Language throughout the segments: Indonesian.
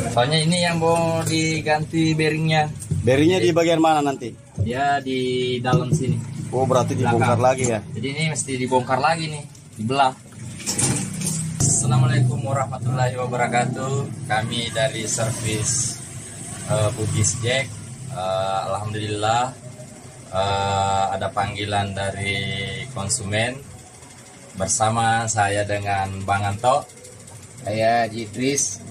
Soalnya ini yang mau diganti bearingnya. Bearingnya di bagian mana nanti? Dia di dalam sini. Oh, berarti dibongkar lagi ya? Jadi ini mesti dibongkar lagi nih, dibelah. Assalamualaikum warahmatullahi wabarakatuh. Kami dari servis Bugis Jack. Alhamdulillah ada panggilan dari konsumen. Bersama saya dengan Bang Anto. Saya Idris.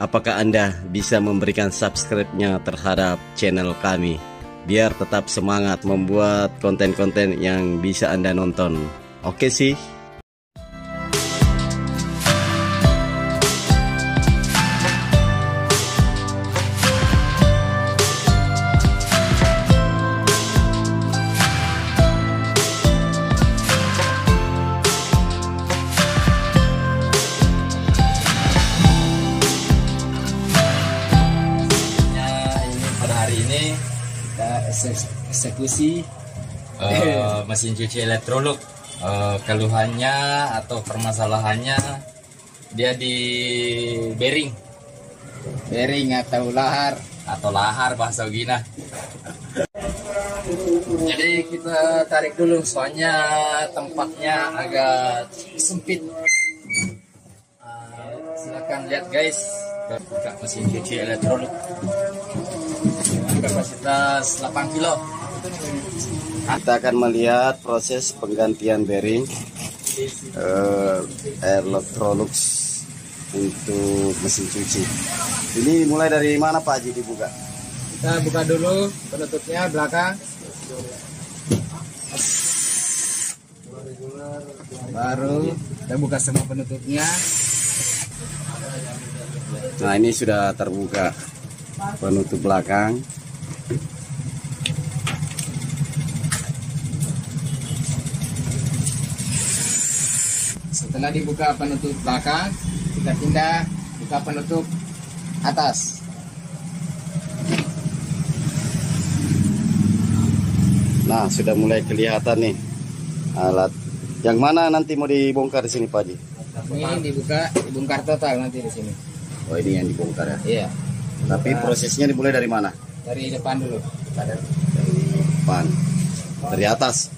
Apakah Anda bisa memberikan subscribe-nya terhadap channel kami biar tetap semangat membuat konten-konten yang bisa Anda nonton? Oke sih. Eksekusi mesin cuci Electrolux. Keluhannya atau permasalahannya dia di bearing atau lahar bahasa Gina. Jadi kita tarik dulu, soalnya tempatnya agak sempit. Silakan lihat guys, buka mesin cuci Electrolux. Kapasitas 8 kilo. Kita akan melihat proses penggantian bearing Electrolux untuk mesin cuci. Ini mulai dari mana Pak Haji dibuka? Kita buka dulu penutupnya belakang. Baru kita buka semua penutupnya. Nah, ini sudah terbuka penutup belakang. Setelah dibuka penutup belakang, kita pindah buka penutup atas. Nah, sudah mulai kelihatan nih alat. Yang mana nanti mau dibongkar di sini Pak Haji? Ini dibongkar total nanti di sini. Oh, ini yang dibongkar ya? Iya. Tapi prosesnya dimulai dari mana? Dari depan dulu. Dari depan. Dari atas.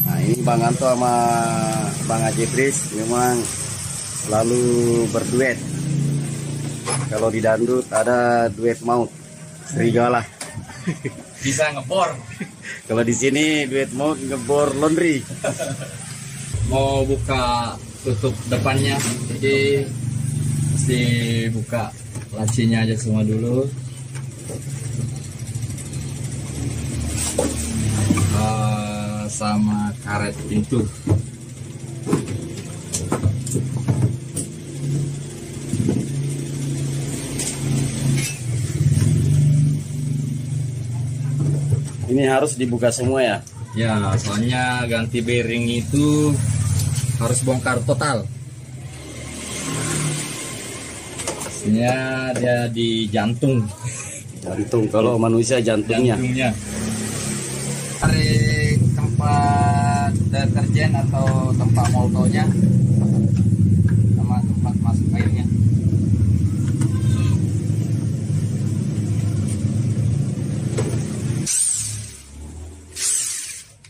Nah, ini Bang Anto sama Bang Haji Idris memang selalu berduet. Kalau di dangdut ada duet maut, serigala. Bisa ngebor. Kalau di sini duet maut ngebor laundry. Mau buka tutup depannya, jadi mesti buka lacinya aja semua dulu. Sama karet pintu. Ini harus dibuka semua ya? Ya, soalnya ganti bearing itu harus bongkar total. Pastinya dia di jantung. Jantung, kalau manusia jantungnya. Tarik tempat deterjen atau tempat moltonya sama tempat masuk airnya.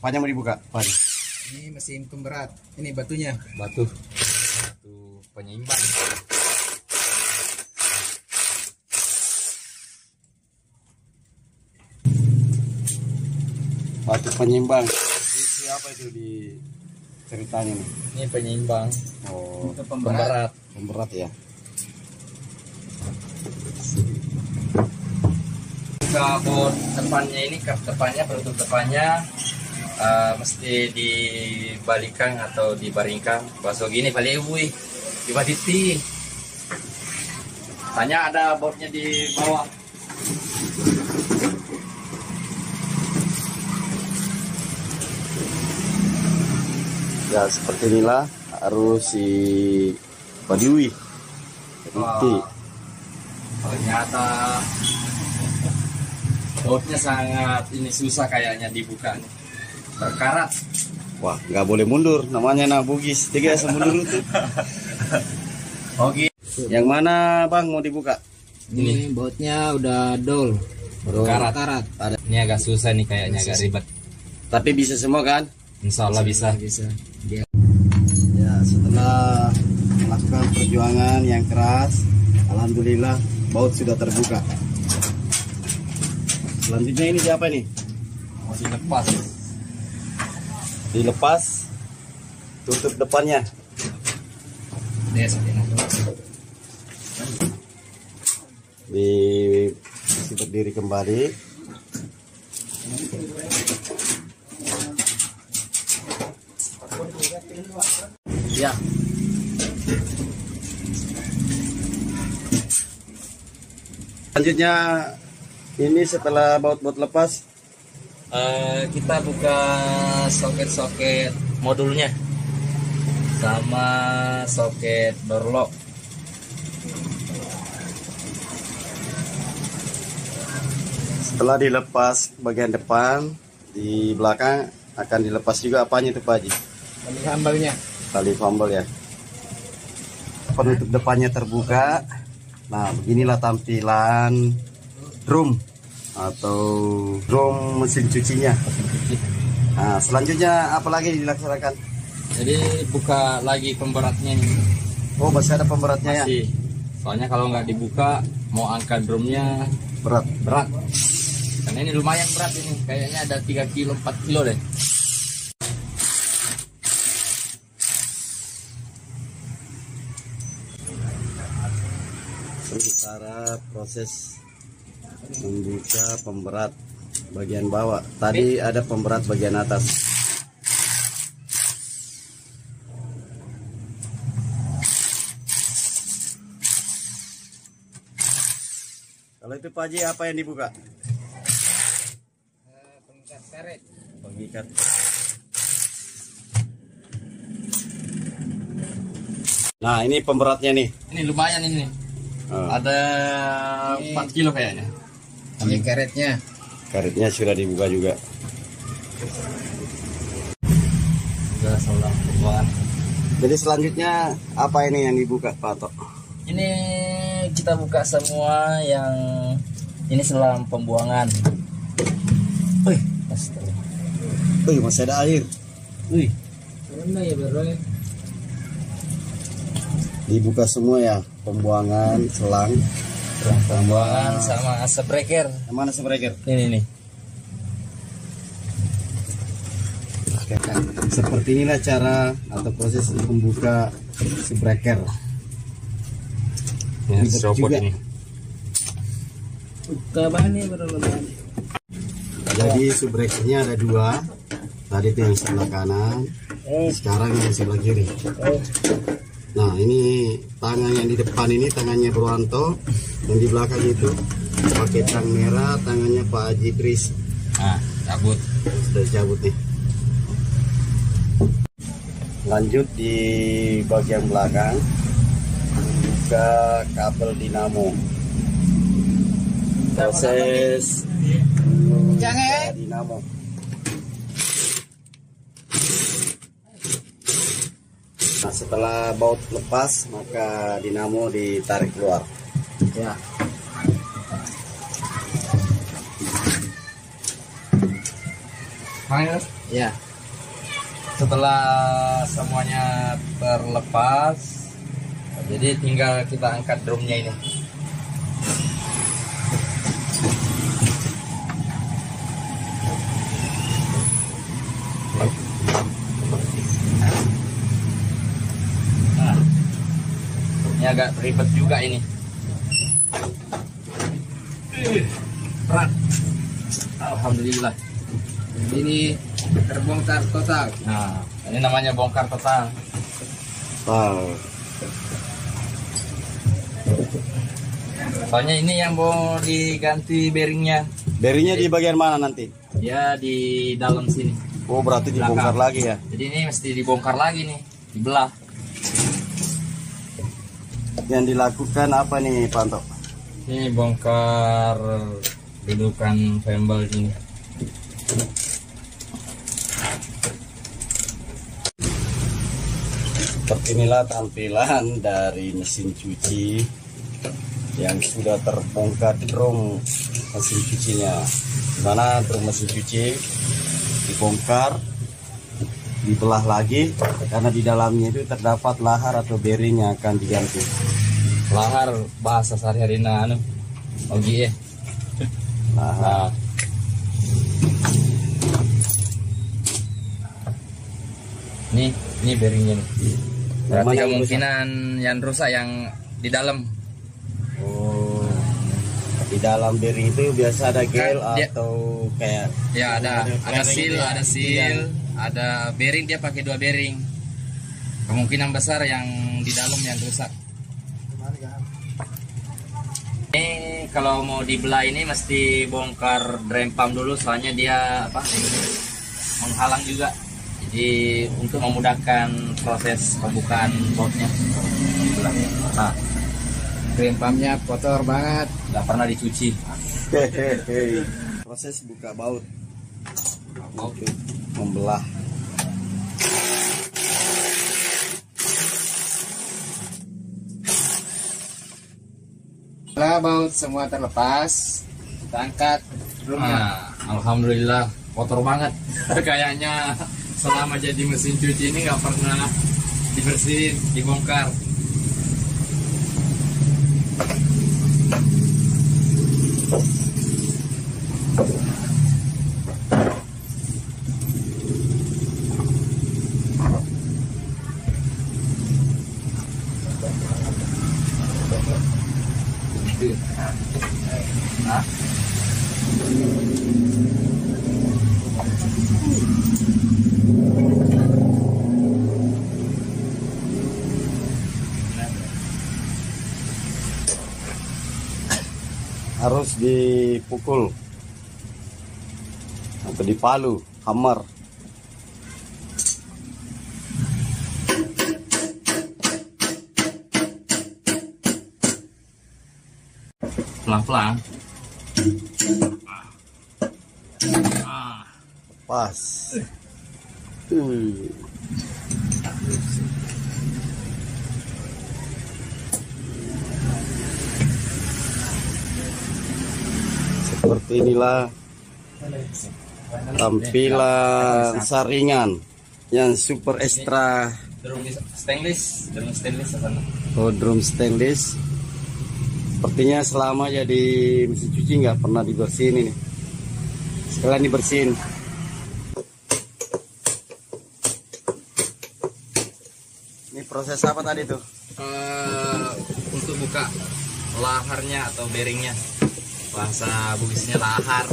Apanya mau dibuka? Pak? Ini mesin pemberat. Ini batunya. Batu penyeimbang. Batu penyeimbang. Siapa itu di ceritanya nih? Ini penyeimbang. Oh, itu pemberat. Pemberat ya. Kabut depannya ini, kap depannya, penutup depannya mesti dibalikan atau dibaringkan. Bahasa gini balik wui, dibaditi. Tanya ada bobnya di bawah. Ya, seperti inilah harus si badiwi. Ternyata bautnya sangat ini susah kayaknya dibuka nih. Berkarat. Wah, nggak boleh mundur. Namanya anak Bugis. Tiga mundur itu. Oke. Yang mana bang mau dibuka? Ini bautnya udah dol. Karat. Karat. Ini agak susah nih kayaknya, agak ribet. Tapi bisa semua kan? Insya Allah bisa. Bisa. Dia Ya, setelah melakukan perjuangan yang keras, alhamdulillah baut sudah terbuka. Selanjutnya ini siapa nih? Masih lepas. Dilepas, tutup depannya. Di berdiri kembali. Ya. Selanjutnya ini setelah baut-baut lepas, Kita buka soket-soket modulnya sama soket door lock. setelah dilepas bagian depan, di belakang akan dilepas juga apanya itu Pak Haji? sambalnya. Tali fumble ya. Penutup depannya terbuka. Nah, beginilah tampilan drum atau drum mesin cucinya. Nah, selanjutnya apa lagi dilaksanakan? Jadi buka lagi pemberatnya nih. Oh, masih ada pemberatnya ya? Masih. Soalnya kalau nggak dibuka, mau angkat drumnya Berat. berat. Karena ini lumayan berat ini. Kayaknya ada 3 kilo, 4 kilo deh. Sementara proses membuka pemberat bagian bawah. Tadi ada pemberat bagian atas. Kalau itu Pak Haji apa yang dibuka? Pengikat karet. Pengikat. Nah, ini pemberatnya nih. Ini lumayan ini. Ada 4 kilo kayaknya. Ini karetnya. Karetnya sudah dibuka juga. Sudah selang pembuangan. Jadi selanjutnya apa ini yang dibuka Pak Tok? Ini kita buka semua yang ini selang pembuangan. Wih, astaga. Wih, masih ada air. Wih, Mana ya bro? Dibuka semua ya, pembuangan, selang. pembuangan sama asap breaker. Yang mana sebreaker? Ini nih. Seperti inilah cara atau proses membuka sebreaker. Ya, Ribet copot juga. ini. Buka bahan ya bro. Jadi subbreakernya ada dua. Tadi itu yang sebelah kanan, sekarang yang sebelah kiri. Nah, ini tangan yang di depan ini tangannya Purwanto, yang di belakang itu pakai tang merah, tangannya Pak Haji Tris. Nah, cabut. Sudah cabut nih. Lanjut di bagian belakang, buka kabel dinamo. Proses Jangan. dinamo. Nah, setelah baut lepas, maka dinamo ditarik keluar. Ya. Ya. Setelah semuanya terlepas, jadi tinggal kita angkat drumnya ini. Nah, ini agak ribet juga ini. Berat. Alhamdulillah. Ini terbongkar total. Nah, ini namanya bongkar total. Wow. Soalnya ini yang mau diganti bearingnya. Bearingnya di bagian mana nanti? Ya di dalam sini. Oh, berarti dibongkar Belakang. lagi ya? Jadi ini mesti dibongkar lagi nih, dibelah. Yang dilakukan apa nih, Pak Anto? Ini bongkar dudukan fembel ini. Seperti inilah tampilan dari mesin cuci yang sudah terbongkar drum mesin cucinya. Dimana drum mesin cuci dibongkar, dibelah lagi karena di dalamnya itu terdapat lahar atau bearing yang akan diganti. Lahar bahasa sehari-hari ogi ya. Lahar. Ini bearingnya nih. Berarti Mana yang kemungkinan yang rusak yang di dalam. Oh, di dalam bearing itu biasa ada gel Kan dia- atau kayak Ya ada seal, bearing ada ya. seal, ada bearing, dia pakai 2 bearing. Kemungkinan besar yang di dalam yang rusak. Ini kalau mau dibelah ini mesti bongkar drain pump dulu, soalnya dia menghalang juga. Jadi untuk memudahkan proses pembukaan bautnya. Nah, Drain pumpnya kotor banget. nggak pernah dicuci. Hehehe. Proses buka baut untuk membelah. Setelah baut semua terlepas, kita angkat drumnya. Nah, alhamdulillah kotor banget. Kayaknya selama jadi mesin cuci ini nggak pernah dibersihin, dibongkar. Nah, Harus dipukul atau dipalu, hammer. pelan-pelan. Pas. Seperti inilah tampilan saringan yang super ekstra. Drum stainless sana. Oh, drum stainless. Sepertinya selama jadi mesin cuci nggak pernah dibersihin ini. Sekalian dibersihin. Ini proses apa tadi tuh? Untuk buka laharnya atau bearingnya, bahasa bugisnya lahar.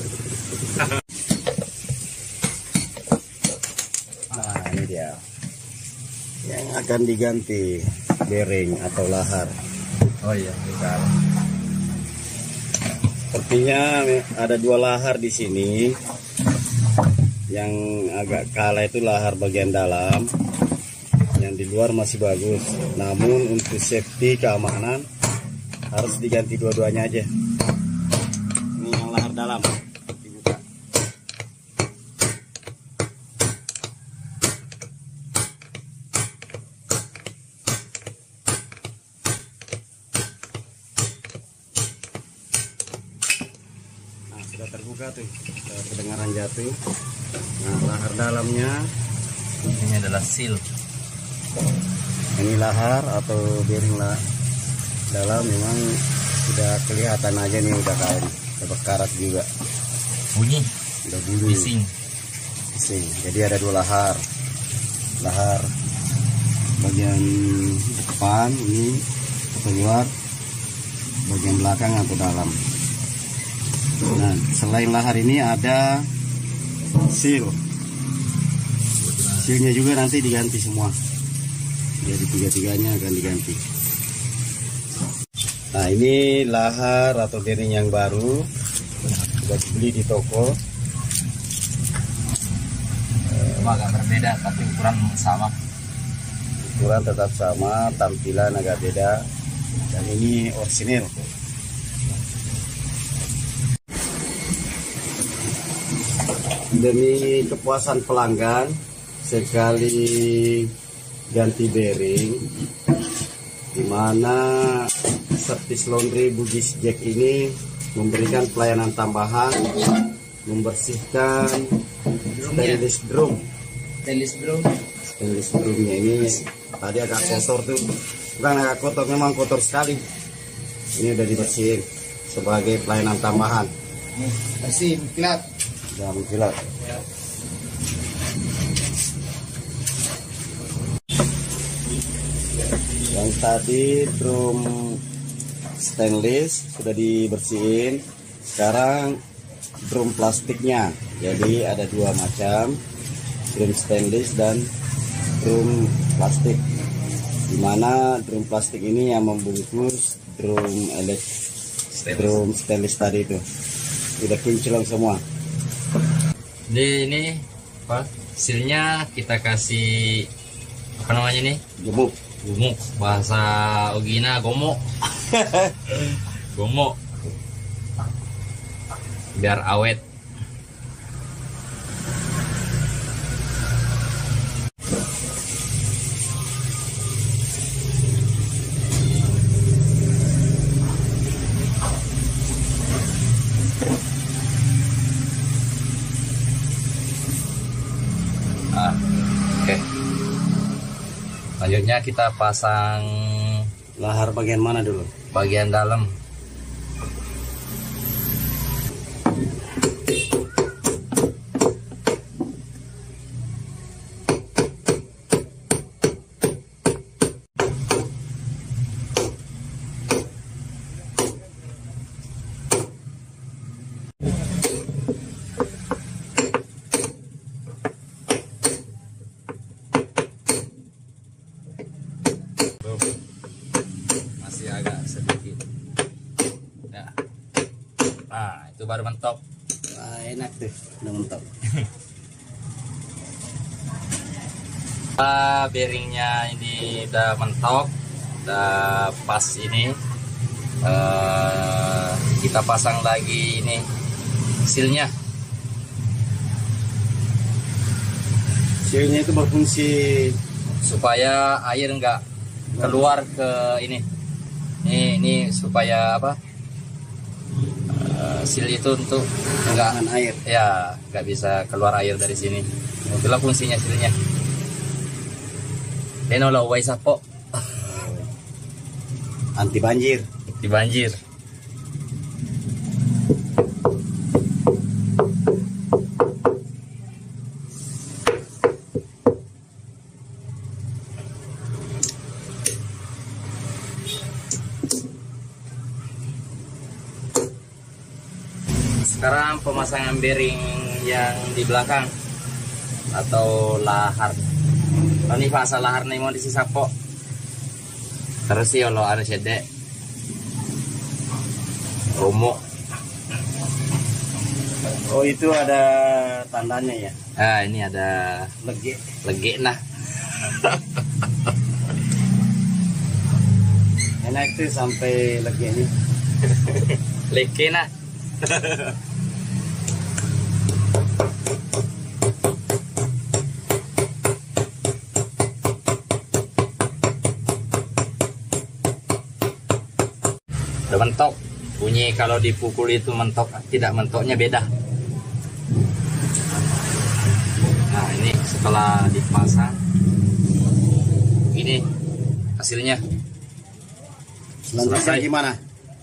Nah, ini dia yang akan diganti bearing atau lahar. Oh iya, bukan. Sepertinya ada 2 lahar di sini. Yang agak kalah itu lahar bagian dalam. Yang di luar masih bagus. Namun untuk safety keamanan harus diganti dua-duanya aja. Ini yang lahar dalam. Dibuka. Nah, sudah terbuka tuh. Sudah kedengaran jatuh. Nah, lahar dalamnya Ini adalah seal. ini lahar atau bearing lah dalam memang sudah kelihatan aja nih, udah kain, udah berkarat juga, Bunyi, udah bulu. bising. Bising. Jadi ada 2 lahar. Lahar bagian depan ini keluar, bagian belakang atau dalam. Nah, selain lahar ini ada seal. Sealnya juga nanti diganti semua. Jadi 3-tiganya akan diganti. Nah, ini lahar atau bearing yang baru, sudah dibeli di toko. Cuma agak berbeda, tapi ukuran sama. Ukuran tetap sama, tampilan agak beda. Dan ini orisinil. Demi kepuasan pelanggan, sekali ganti bearing, di mana servis laundry Bugis Jack ini memberikan pelayanan tambahan, membersihkan stainless drum. Stainless drumnya ini tadi agak kotor tuh, bukan agak kotor, memang kotor sekali. Ini udah dibersihin sebagai pelayanan tambahan. Bersih, kilat. Ya, mengkilat. Yang tadi drum stainless sudah dibersihin. Sekarang drum plastiknya. Jadi ada dua macam, drum stainless dan drum plastik. Dimana drum plastik ini yang membungkus drum stainless tadi itu. Udah kinclong semua. Ini apa? Silnya kita kasih apa namanya nih? Gemuk. Gumuk, bahasa Ogina gomok. Gomok. Biar awet. Oke. Selanjutnya kita pasang Lahar bagian mana dulu? bagian dalam. Masih agak sedikit ya. Nah, itu baru mentok. Ah, enak tuh, udah mentok. Bearingnya ini udah mentok, udah pas ini. Kita pasang lagi ini silnya. Silnya itu berfungsi Supaya air enggak keluar ke ini. Ini supaya apa? Seal itu untuk enggak tahanan air. ya enggak bisa keluar air dari sini. Itulah fungsinya silnya. Enola waisapo Anti banjir. di banjir. Sekarang pemasangan bearing yang di belakang atau lahar. Ini fasa lahar nih mau disisapo. Terus sih kalau ada sedek romo. Oh, itu ada tandanya ya. Ah, ini ada Lege. lege nah. Enak tuh sampai lege ini. Lege nah. Udah mentok. Bunyi kalau dipukul itu mentok, tidak mentoknya beda. Nah, ini setelah dipasang ini hasilnya. Selanjutnya Selesai. gimana?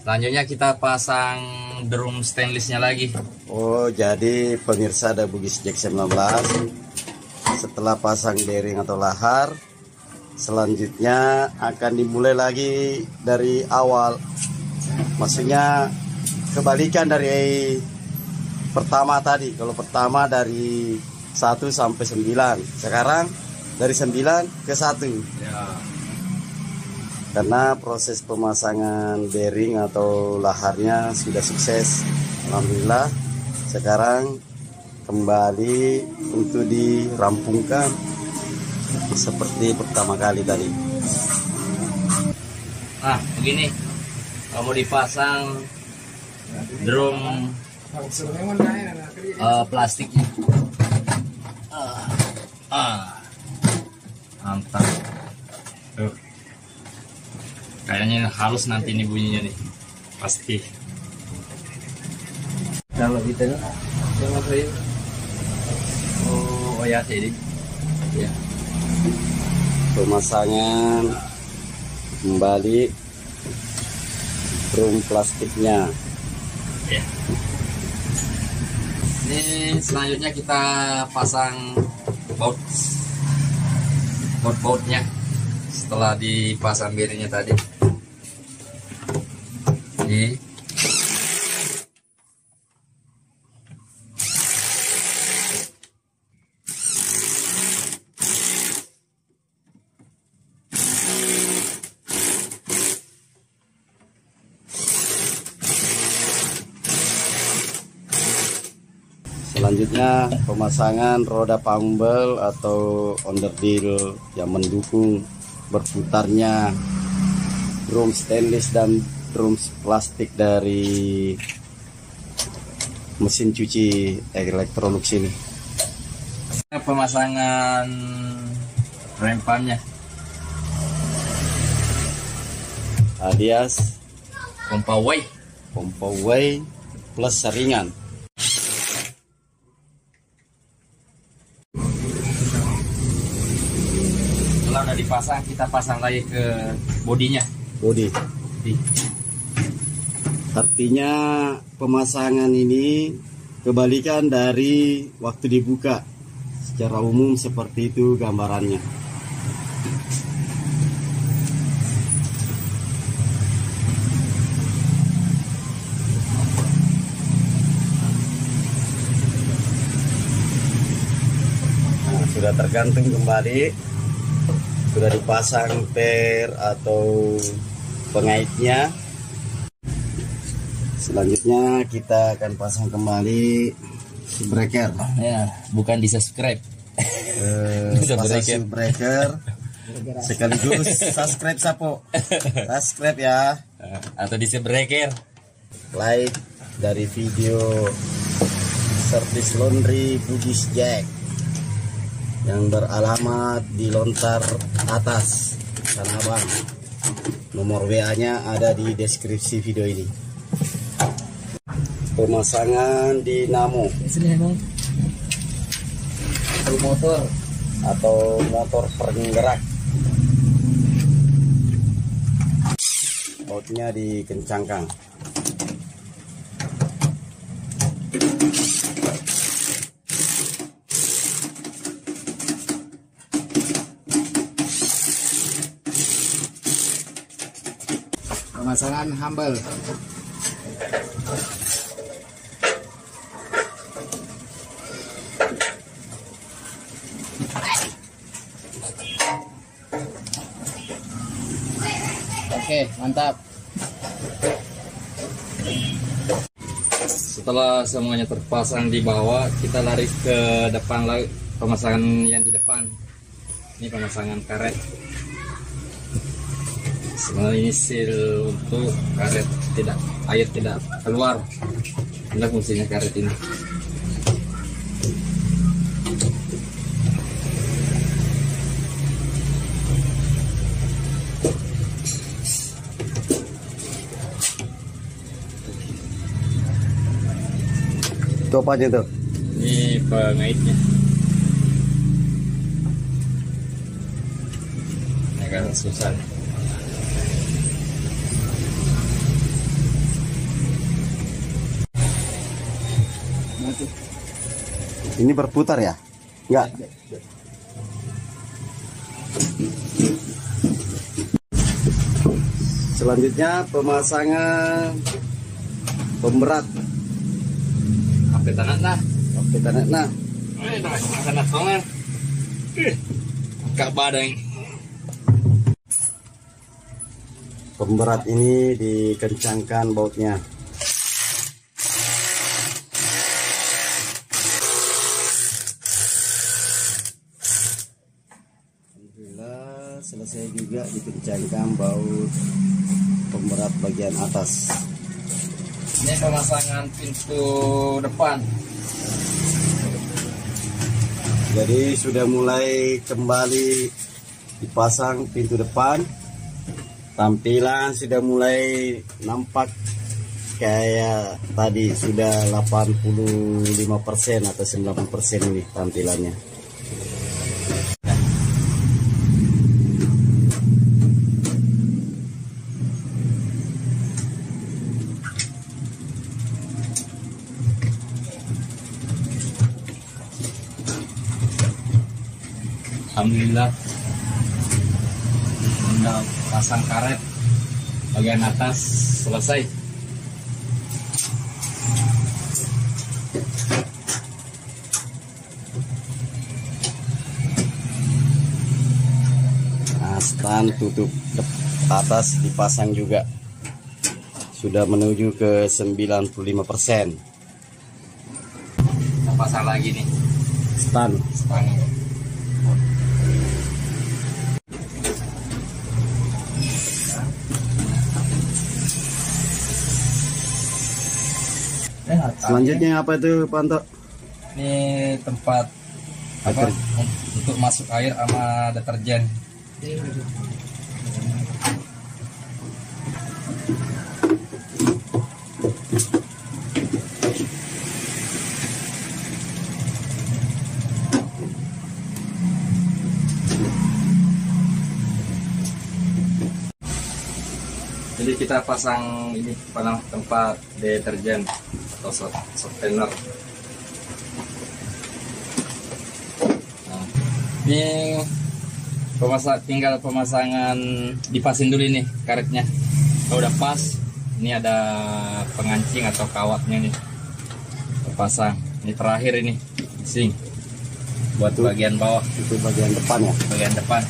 Selanjutnya kita pasang drum stainlessnya lagi. Oh, jadi pemirsa ada Bugis Jack 19. Setelah pasang bearing atau lahar, selanjutnya akan dimulai lagi dari awal. Maksudnya kebalikan dari pertama tadi. Kalau pertama dari 1 sampai 9, sekarang dari 9 ke 1. Ya. Karena proses pemasangan bearing atau laharnya sudah sukses, alhamdulillah. Sekarang kembali untuk dirampungkan seperti pertama kali tadi. Nah, begini. Kalau mau dipasang drum plastiknya. Mantap. Kayaknya halus nanti nih bunyinya nih, pasti. Kalau kita sama saya, oh ya jadi, ya. Pemasangan kembali drum plastiknya. Ya. Ini selanjutnya kita pasang bautnya setelah dipasang bearingnya tadi. Ini selanjutnya pemasangan roda pambel atau onderdil yang mendukung berputarnya drum stainless dan drum plastik dari mesin cuci Electrolux ini. pemasangan rem pumpnya alias pompa way plus saringan. Setelah udah dipasang, kita pasang lagi ke bodinya. Bodi. Artinya pemasangan ini kebalikan dari waktu dibuka. Secara umum seperti itu gambarannya. Nah, sudah tergantung kembali, sudah dipasang per atau pengaitnya. Selanjutnya kita akan pasang kembali breaker. Ya, bukan di subscribe. Pasang breaker sekaligus subscribe Sapo. Subscribe ya. Atau di breaker. Like dari video service laundry Bugis Jack yang beralamat di Lontar Atas, Tanah Abang. Nomor WA-nya ada di deskripsi video ini. Pemasangan dinamo motor atau motor penggerak. Bautnya dikencangkan. Pemasangan humble. Oke, mantap. Setelah semuanya terpasang di bawah, kita lari ke depan lagi, pemasangan yang di depan. Ini pemasangan karet. Sebenarnya ini seal untuk karet air tidak keluar. Inilah fungsinya karet ini. Itu apa aja tuh? Ini pengaitnya. Agak susah. Ini berputar ya? Enggak. Selanjutnya pemasangan pemberat. Sampai tanah nah. Oke, nah. Tanah tangan. Kak badang. Pemberat ini dikencangkan bautnya. Alhamdulillah selesai juga dikencangkan baut pemberat bagian atas. Ini pemasangan pintu depan. Jadi sudah mulai kembali dipasang pintu depan. Tampilan sudah mulai nampak kayak tadi, sudah 85% atau 90% ini tampilannya. Alhamdulillah udah pasang karet bagian atas selesai. Nah, stand tutup atas dipasang juga, sudah menuju ke 95%. Kita pasang lagi nih Stand selanjutnya apa itu, Pak Anto? ini tempat apa untuk masuk air sama deterjen. Jadi kita pasang ini tempat deterjen atau softener. Nah, ini tinggal pemasangan, dipasin dulu nih karetnya. Kalau udah pas, ini ada pengancing atau kawatnya nih, terpasang. Ini terakhir ini, sing buat bagian bawah. Itu bagian depan ya. Bagian depan.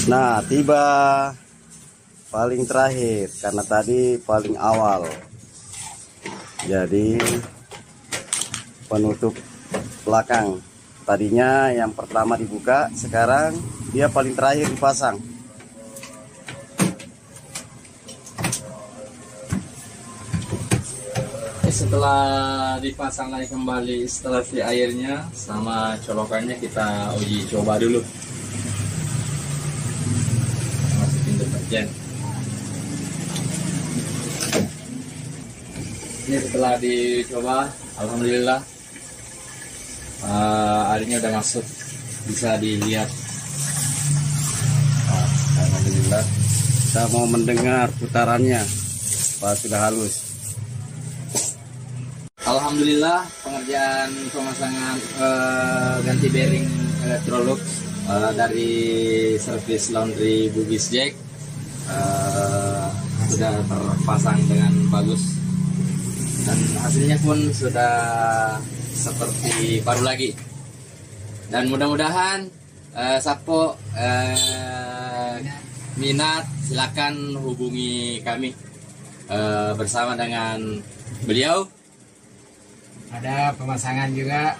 Nah, tiba paling terakhir karena tadi paling awal. Jadi penutup belakang tadinya yang pertama dibuka, sekarang dia paling terakhir dipasang. Setelah dipasang lagi kembali, setelah si airnya sama colokannya kita uji coba dulu. Masukin deterjen. Ini setelah dicoba, alhamdulillah airnya udah masuk, bisa dilihat. Alhamdulillah. Kita mau mendengar putarannya, pas sudah halus. Alhamdulillah pengerjaan pemasangan ganti bearing Electrolux dari servis laundry Bugis Jack sudah terpasang dengan bagus. Dan hasilnya pun sudah seperti baru lagi. Dan mudah-mudahan Sapo minat, silakan hubungi kami bersama dengan beliau. Ada pemasangan juga,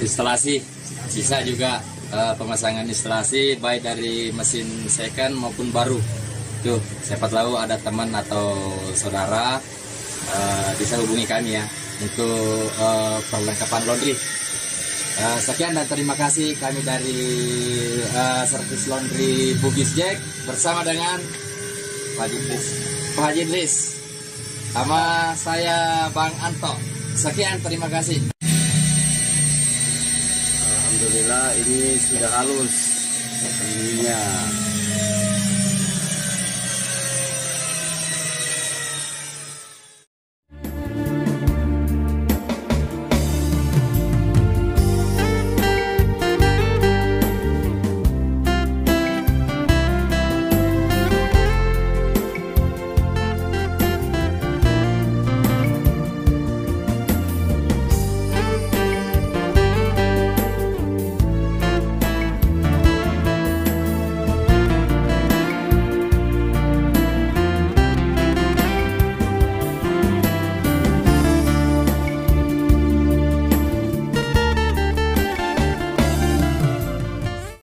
Instalasi bisa juga pemasangan instalasi baik dari mesin second maupun baru. Tuh, siapa tahu ada teman atau saudara bisa hubungi kami ya untuk perlengkapan laundry. Sekian dan terima kasih kami dari servis laundry Bugis Jack bersama dengan Pak Haji Idris sama saya Bang Anto. Sekian, terima kasih. Alhamdulillah ini sudah halus ininya.